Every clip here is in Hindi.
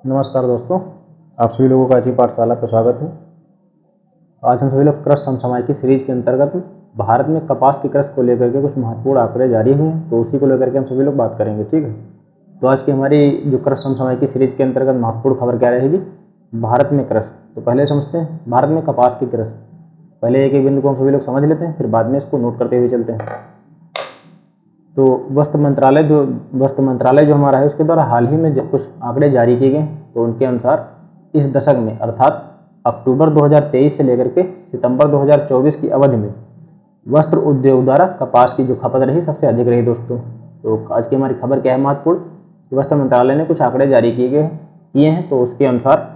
नमस्कार दोस्तों, आप सभी लोगों का अच्छी पाठशाला का स्वागत है। आज हम सभी लोग कृषि समसामयिकी सीरीज के अंतर्गत भारत में कपास की कृषि को लेकर के कुछ महत्वपूर्ण आंकड़े जारी हुए हैं, तो उसी को लेकर के हम सभी लोग बात करेंगे। ठीक है, तो आज की हमारी जो कृषि समसामयिकी सीरीज के अंतर्गत महत्वपूर्ण खबर क्या रहेगी? भारत में कृषि। तो पहले समझते हैं भारत में कपास की कृषि। पहले एक एक बिंदु को हम सभी लोग समझ लेते हैं, फिर बाद में इसको नोट करते हुए चलते हैं। तो वस्त्र मंत्रालय जो हमारा है, उसके द्वारा हाल ही में कुछ आंकड़े जारी किए गए। तो उनके अनुसार इस दशक में अर्थात अक्टूबर 2023 से लेकर के सितंबर 2024 की अवधि में वस्त्र उद्योग द्वारा कपास की जो खपत रही सबसे अधिक रही दोस्तों। तो आज की हमारी खबर क्या है महत्वपूर्ण? वस्त्र मंत्रालय ने कुछ आंकड़े जारी किए हैं। तो उसके अनुसार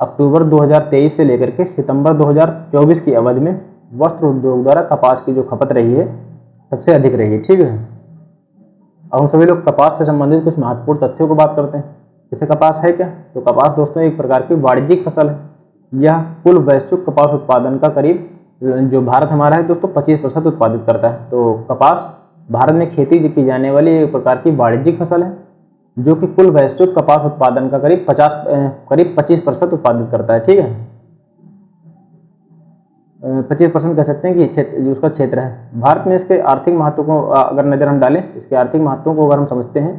अक्टूबर 2023 से लेकर के सितंबर 2024 की अवधि में वस्त्र उद्योग द्वारा कपास की जो खपत रही है सबसे अधिक रही है। ठीक है, अब हम सभी लोग कपास से संबंधित कुछ महत्वपूर्ण तथ्यों को बात करते हैं। जैसे कपास है क्या? तो कपास दोस्तों एक प्रकार की वाणिज्यिक फसल है। यह कुल वैश्विक कपास उत्पादन का करीब, जो भारत हमारा है दोस्तों, 25% उत्पादित करता है। तो कपास भारत में खेती की जाने वाली एक प्रकार की वाणिज्यिक फसल है, जो कि कुल वैश्विक कपास उत्पादन का करीब 25% उत्पादित करता है। ठीक है, 25% कह सकते हैं कि क्षेत्र जो उसका क्षेत्र है। भारत में इसके आर्थिक महत्व को अगर नजर हम डालें, इसके आर्थिक महत्वों को अगर हम समझते हैं,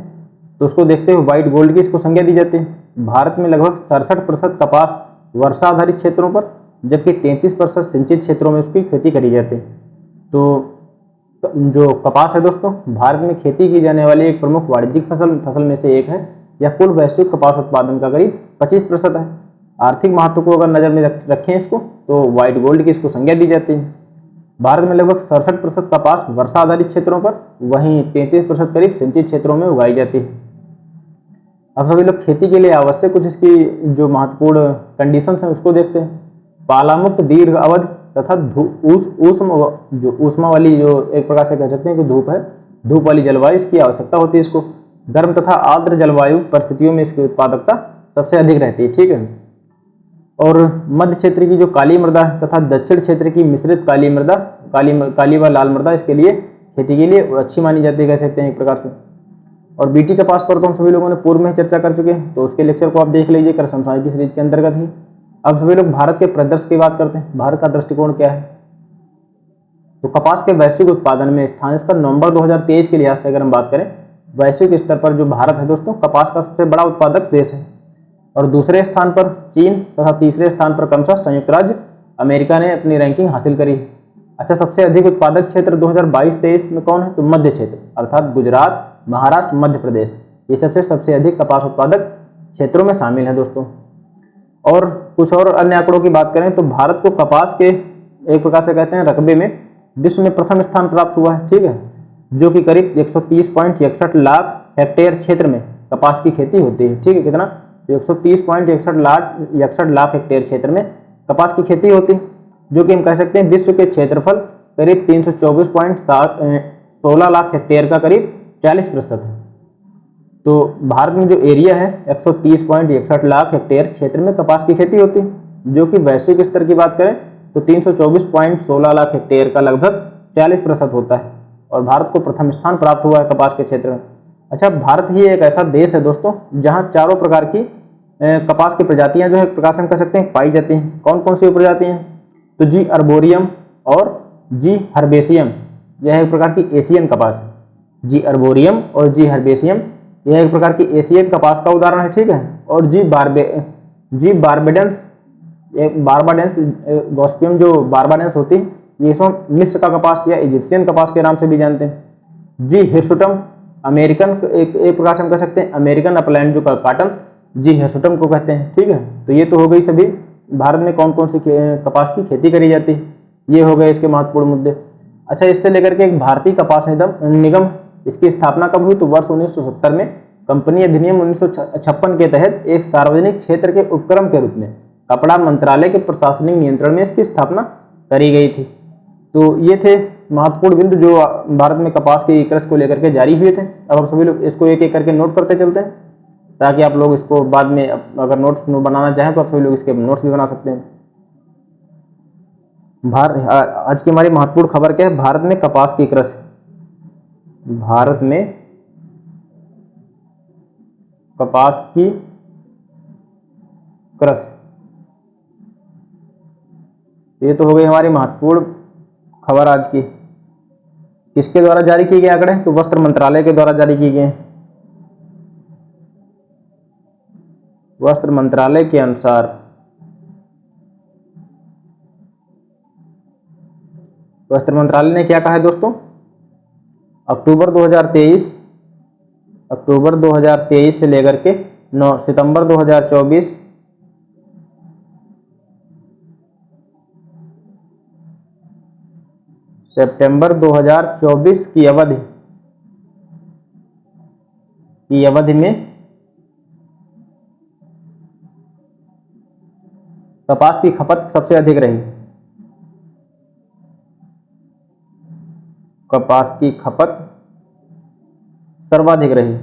तो उसको देखते हुए व्हाइट गोल्ड की इसको संज्ञा दी जाती है। भारत में लगभग 67% कपास वर्षा आधारित क्षेत्रों पर, जबकि 33% सिंचित क्षेत्रों में उसकी खेती करी जाती है। तो जो कपास है दोस्तों, भारत में खेती की जाने वाली एक प्रमुख वाणिज्यिक फसल में से एक है। यह कुल वैश्विक कपास उत्पादन का करीब 25% है। आर्थिक महत्व को अगर नजर में रखें इसको, तो व्हाइट गोल्ड की इसको संज्ञा दी जाती है। भारत में लगभग 67% कपास वर्षा आधारित क्षेत्रों पर, वहीं 33% करीब सिंचित क्षेत्रों में उगाई जाती है। अब सभी लोग खेती के लिए आवश्यक कुछ इसकी जो महत्वपूर्ण कंडीशंस हैं उसको देखते हैं। पालामुक्त दीर्घ अवधि तथा ऊष्मा वाली, जो एक प्रकार से कह सकते हैं कि धूप है, धूप वाली जलवायु इसकी आवश्यकता होती है इसको। गर्म तथा आर्द्र जलवायु परिस्थितियों में इसकी उत्पादकता सबसे अधिक रहती है। ठीक है, और मध्य क्षेत्र की जो काली मृदा तथा दक्षिण क्षेत्र की मिश्रित काली मृदा, काली व लाल मृदा इसके लिए खेती के लिए अच्छी मानी जाती है, कह सकते हैं एक प्रकार से। और बीटी कपास पर तो हम सभी लोगों ने पूर्व में चर्चा कर चुके हैं, तो उसके लेक्चर को आप देख लीजिए कृषि समसामयिकी सीरीज के अंतर्गत ही। अब सभी लोग भारत के परिदृश्य की बात करते हैं। भारत का दृष्टिकोण क्या है? तो कपास के वैश्विक उत्पादन में स्थान इसका नवंबर 2023 के लिहाज से अगर हम बात करें, वैश्विक स्तर पर जो भारत है दोस्तों, कपास का सबसे बड़ा उत्पादक देश है। और दूसरे स्थान पर चीन तथा तीसरे स्थान पर क्रमशः संयुक्त राज्य अमेरिका ने अपनी रैंकिंग हासिल करी। अच्छा, सबसे अधिक उत्पादक क्षेत्र 2022-23 में कौन है? तो मध्य क्षेत्र, अर्थात गुजरात, महाराष्ट्र, मध्य प्रदेश, ये सबसे अधिक कपास उत्पादक क्षेत्रों में शामिल है दोस्तों। और कुछ और अन्य आंकड़ों की बात करें तो भारत को कपास के एक प्रकार से कहते हैं रकबे में विश्व में प्रथम स्थान प्राप्त हुआ है। ठीक है, जो कि करीब 130.61 लाख हेक्टेयर क्षेत्र में कपास की खेती होती है। ठीक है, कितना? 130.61 लाख हेक्टेयर क्षेत्र में कपास की खेती होती है, जो कि हम कह सकते हैं विश्व के क्षेत्रफल करीब 324.16 लाख हेक्टेयर का करीब 40% है। तो भारत में जो एरिया है 130.61 लाख हेक्टेयर क्षेत्र में कपास की खेती होती है, जो कि वैश्विक स्तर की बात करें तो 324.16 लाख हेक्टेयर का लगभग 40% होता है। और भारत को प्रथम स्थान प्राप्त हुआ है कपास के क्षेत्र में। अच्छा, भारत ही एक ऐसा देश है दोस्तों जहां चारों प्रकार की कपास की प्रजातियां जो है प्रकार से हम कह सकते हैं पाई जाती हैं। कौन कौन सी प्रजाति हैं? तो जी अर्बोरियम और जी हर्बेशियम, यह एक प्रकार की एशियन कपास है। जी अर्बोरियम और जी हर्बेशियम यह एक प्रकार की एशियन कपास का उदाहरण है। ठीक है, और जी बारबाडेंस गॉसिपियम जो बारबाडेंस होती है, ये इसको मिस्र का कपास या इजिप्शियन कपास के नाम से भी जानते हैं। जी हिर्सुटम अमेरिकन, एक प्रकार से हम कह सकते हैं अमेरिकन अपलैंड जो काटन, जी हिर्सुटम को कहते हैं। ठीक है, तो ये तो हो गई सभी भारत में कौन कौन सी कपास की खेती करी जाती है, ये हो गए इसके महत्वपूर्ण मुद्दे। अच्छा, इससे लेकर के एक भारतीय कपास निगम, इसकी स्थापना कब हुई? तो वर्ष 1970 में कंपनी अधिनियम 1956 के तहत एक सार्वजनिक क्षेत्र के उपक्रम के रूप में कपड़ा मंत्रालय के प्रशासनिक नियंत्रण में इसकी स्थापना करी गई थी। तो ये थे महत्वपूर्ण बिंदु जो भारत में कपास की कृषि को लेकर के जारी हुए थे। अब हम सभी लोग इसको एक एक करके नोट करते चलते हैं, ताकि आप लोग इसको बाद में अगर नोट्स बनाना चाहें तो आप सभी लोग इसके नोट्स भी बना सकते हैं। आज की हमारी महत्वपूर्ण खबर क्या है? भारत में कपास की कृषि। भारत में कपास की कृषि। ये तो हो गई हमारी महत्वपूर्ण खबर आज की। किसके द्वारा जारी किए गए आंकड़े? तो वस्त्र मंत्रालय के द्वारा जारी किए गए। वस्त्र मंत्रालय के अनुसार वस्त्र मंत्रालय ने क्या कहा है दोस्तों? अक्टूबर 2023 से लेकर के 9 सितंबर 2024 सितंबर 2024 की अवधि में कपास की खपत सबसे अधिक रही। कपास की खपत सर्वाधिक रही।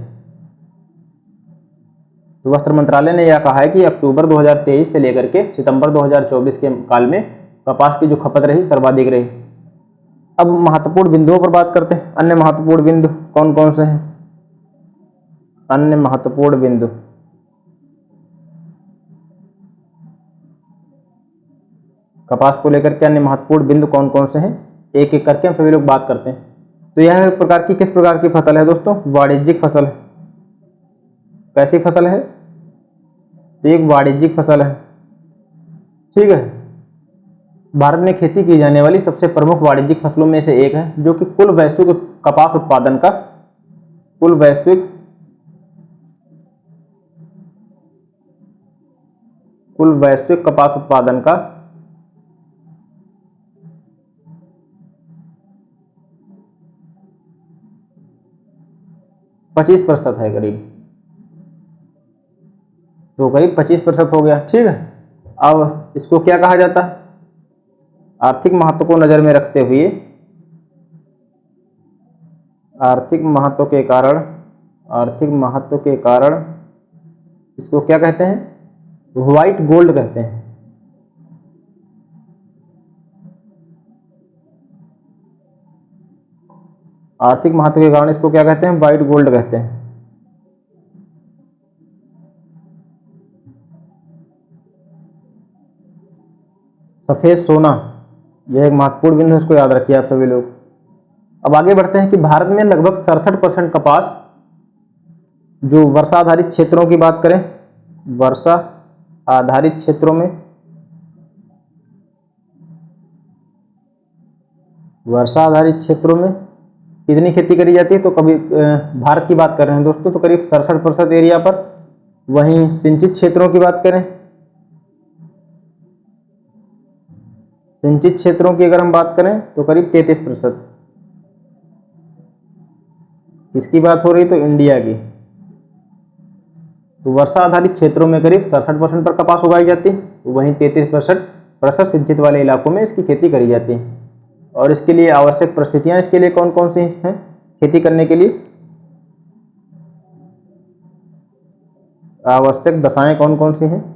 तो वस्त्र मंत्रालय ने यह कहा है कि अक्टूबर 2023 से लेकर के सितंबर 2024 के काल में कपास की जो खपत रही सर्वाधिक रही। अब महत्वपूर्ण बिंदुओं पर बात करते हैं। अन्य महत्वपूर्ण बिंदु कौन कौन से हैं? अन्य महत्वपूर्ण बिंदु, कपास को लेकर के अन्य महत्वपूर्ण बिंदु कौन कौन से हैं, एक एक करके हम सभी लोग बात करते हैं। तो यह प्रकार की किस प्रकार की फसल है दोस्तों? वाणिज्यिक फसल। कैसी फसल है? तो एक वाणिज्यिक फसल है। ठीक है। भारत में खेती की जाने वाली सबसे प्रमुख वाणिज्यिक फसलों में से एक है, जो कि कुल वैश्विक कपास उत्पादन का कुल वैश्विक कपास उत्पादन का 25% है करीब। तो करीब 25% हो गया। ठीक है। अब इसको क्या कहा जाता है? आर्थिक महत्व को नजर में रखते हुए आर्थिक महत्व के कारण इसको क्या कहते हैं? व्हाइट गोल्ड कहते हैं। आर्थिक महत्व के कारण इसको क्या कहते हैं? व्हाइट गोल्ड कहते हैं। सफेद सोना, यह एक महत्वपूर्ण बिंदु है, इसको याद रखिए आप सभी लोग। अब आगे बढ़ते हैं कि भारत में लगभग 67% कपास, जो वर्षा आधारित क्षेत्रों की बात करें, वर्षा आधारित क्षेत्रों में कितनी खेती करी जाती है? तो कभी भारत की बात कर रहे हैं दोस्तों, तो करीब 67% एरिया पर। वहीं सिंचित क्षेत्रों की बात करें, सिंचित क्षेत्रों की अगर हम बात करें तो करीब 33%। किसकी बात हो रही? तो इंडिया की। तो वर्षा आधारित क्षेत्रों में करीब 67% पर कपास उगाई जाती है, वहीं 33% सिंचित वाले इलाकों में इसकी खेती करी जाती है। और इसके लिए आवश्यक परिस्थितियां इसके लिए कौन कौन सी हैं खेती करने के लिए? आवश्यक दशाएं कौन कौन सी हैं?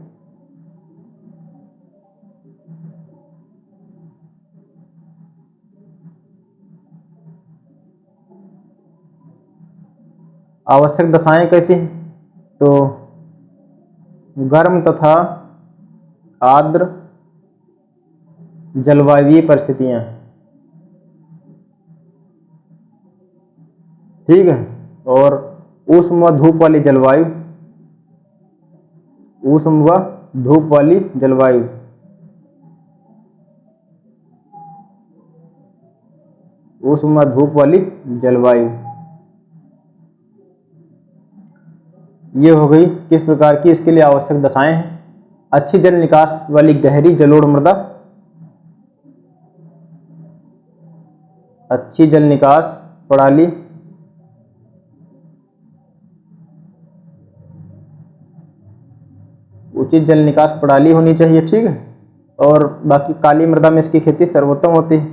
आवश्यक दशाएं कैसी हैं? तो गर्म तथा आर्द्र जलवायु परिस्थितियां। ठीक है। और उष्ण व धूप वाली जलवायु, उष्ण व धूप वाली जलवायु, उष्ण व धूप वाली जलवायु। ये हो गई किस प्रकार की इसके लिए आवश्यक दशाएं हैं। अच्छी जल निकास वाली गहरी जलोढ़ मृदा, अच्छी जल निकास प्रणाली, उचित जल निकास प्रणाली होनी चाहिए। ठीक है। और बाकी काली मृदा में इसकी खेती सर्वोत्तम होती है।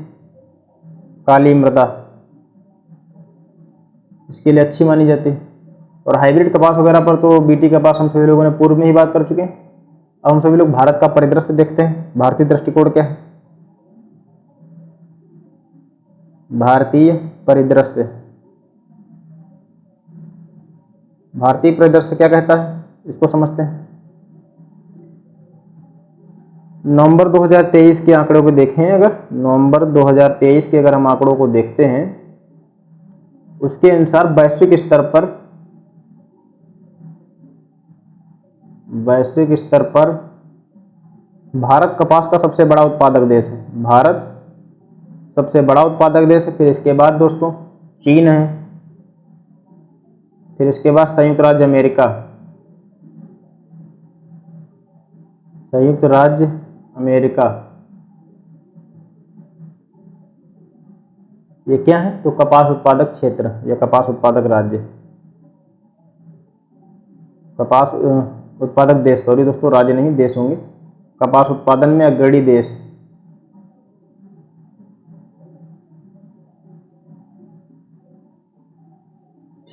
काली मृदा इसके लिए अच्छी मानी जाती है। और हाइब्रिड कपास वगैरह पर तो बीटी कपास हम सभी लोगों ने पूर्व में ही बात कर चुके हैं। अब हम सभी लोग भारत का परिदृश्य देखते हैं। भारतीय दृष्टिकोण क्या है? भारतीय परिदृश्य, भारतीय परिदृश्य क्या कहता है, इसको समझते हैं। नवंबर 2023 के आंकड़ों को देखें, अगर नवंबर 2023 के अगर हम आंकड़ों को देखते हैं, उसके अनुसार वैश्विक स्तर पर भारत कपास का सबसे बड़ा उत्पादक देश है। भारत सबसे बड़ा उत्पादक देश है। फिर इसके बाद दोस्तों चीन है। फिर इसके बाद संयुक्त राज्य अमेरिका। ये क्या है? तो कपास उत्पादक क्षेत्र या कपास उत्पादक राज्य, कपास उत्पादक देश, सॉरी दोस्तों, राज्य नहीं, देश होंगे। कपास उत्पादन में अग्रणी देश।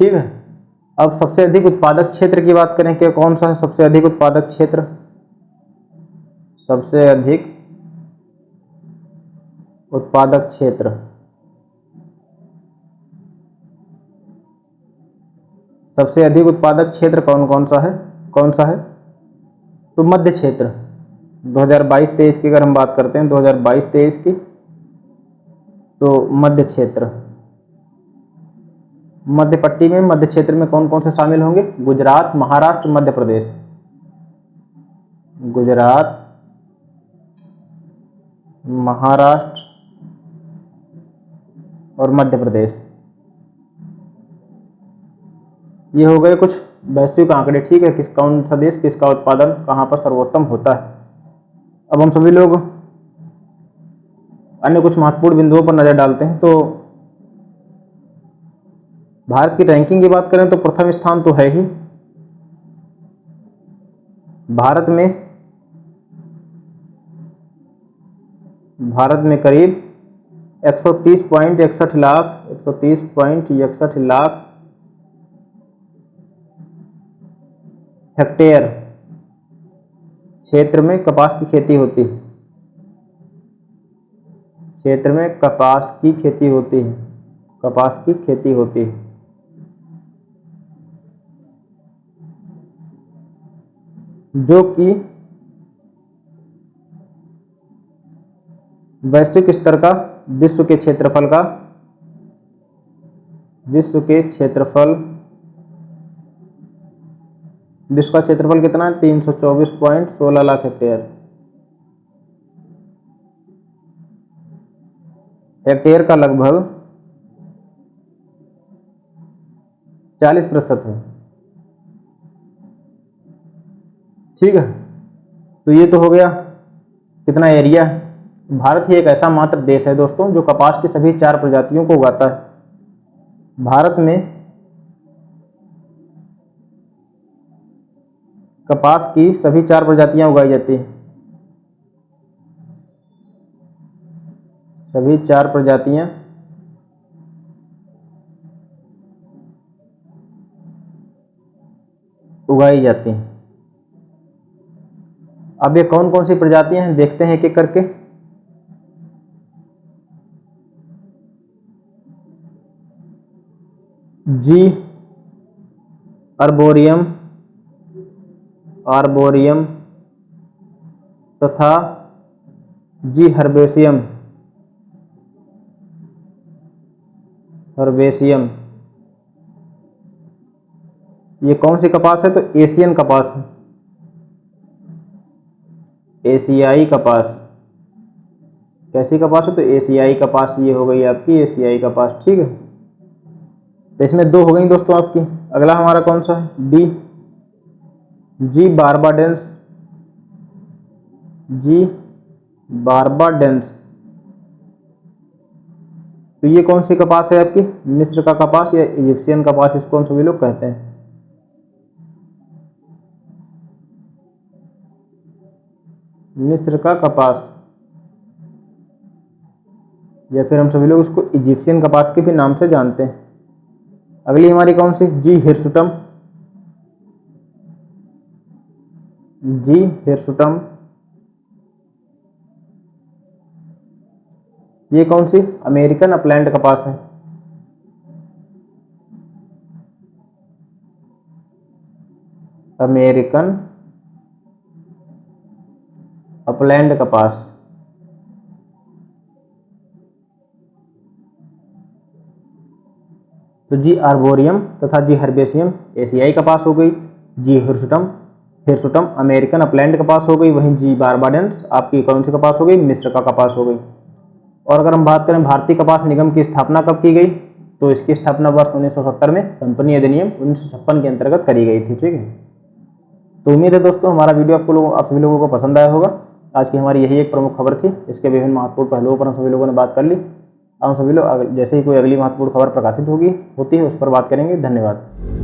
ठीक है। अब सबसे अधिक उत्पादक क्षेत्र की बात करें कि कौन सा है सबसे अधिक उत्पादक क्षेत्र? सबसे अधिक उत्पादक क्षेत्र, सबसे अधिक उत्पादक क्षेत्र कौन सा है? तो मध्य क्षेत्र। 2022-23 की अगर हम बात करते हैं, 2022-23 की, तो मध्य क्षेत्र, मध्य पट्टी में मध्य क्षेत्र में कौन कौन से शामिल होंगे? गुजरात, महाराष्ट्र, मध्य प्रदेश। गुजरात, महाराष्ट्र और मध्य प्रदेश। ये हो गए कुछ वैश्विक आंकड़े। ठीक है, कौन सा देश किसका उत्पादन कहां पर सर्वोत्तम होता है। अब हम सभी लोग अन्य कुछ महत्वपूर्ण बिंदुओं पर नजर डालते हैं। तो भारत की रैंकिंग की बात करें तो प्रथम स्थान तो है ही। भारत में करीब 130.61 लाख हेक्टेयर क्षेत्र में कपास की खेती होती है। क्षेत्र में कपास की खेती होती है। जो कि वैश्विक स्तर का विश्व के क्षेत्रफल कितना है? 324.16 लाख हेक्टेयर। हेक्टेयर का लगभग 40% है। ठीक है, तो ये तो हो गया कितना एरिया। भारत ही एक ऐसा मात्र देश है दोस्तों जो कपास की सभी 4 प्रजातियों को उगाता है। भारत में कपास की सभी 4 प्रजातियां उगाई जाती हैं। सभी 4 प्रजातियां उगाई जाती हैं। अब ये कौन कौन सी प्रजातियां हैं देखते हैं एक एक करके। जी आर्बोरियम तथा जी हर्बेशियम ये कौन सी कपास है? तो एशियन कपास है, एशियाई कपास। कैसी कपास है? तो एशियाई कपास। ये हो गई आपकी एशियाई कपास। ठीक है, तो इसमें 2 हो गई दोस्तों आपकी। अगला हमारा कौन सा है? जी बारबाडेंस। तो ये कौन सी कपास है आपकी? मिस्र का कपास या इजिप्शियन कपास, इसको हम सभी लोग कहते हैं। मिस्र का कपास या फिर हम सभी लोग उसको इजिप्शियन कपास के भी नाम से जानते हैं। अगली हमारी कौन सी? जी हिरसुटम। ये कौन सी? अमेरिकन अपलैंड कपास है। अमेरिकन अपलैंड कपास। तो जी आर्बोरियम तथा जी हर्बेशियम एशियाई कपास हो गई। जी हिरसुटम अमेरिकन अपलैंड कपास हो गई। वहीं जी बारबाडेंस आपकी कौन सी कपास हो गई, मिस्र का कपास हो गई। और अगर हम बात करें भारतीय कपास निगम की स्थापना कब की गई, तो इसकी स्थापना वर्ष 1970 में कंपनी अधिनियम 1956 के अंतर्गत करी गई थी। ठीक है, तो उम्मीद है दोस्तों हमारा वीडियो आप सभी लोगों को पसंद आया होगा। आज की हमारी यही एक प्रमुख खबर थी, इसके विभिन्न महत्वपूर्ण पहलुओं पर हम सभी लोगों ने बात कर ली। हम सभी लोग जैसे ही कोई अगली महत्वपूर्ण खबर प्रकाशित होती है उस पर बात करेंगे। धन्यवाद।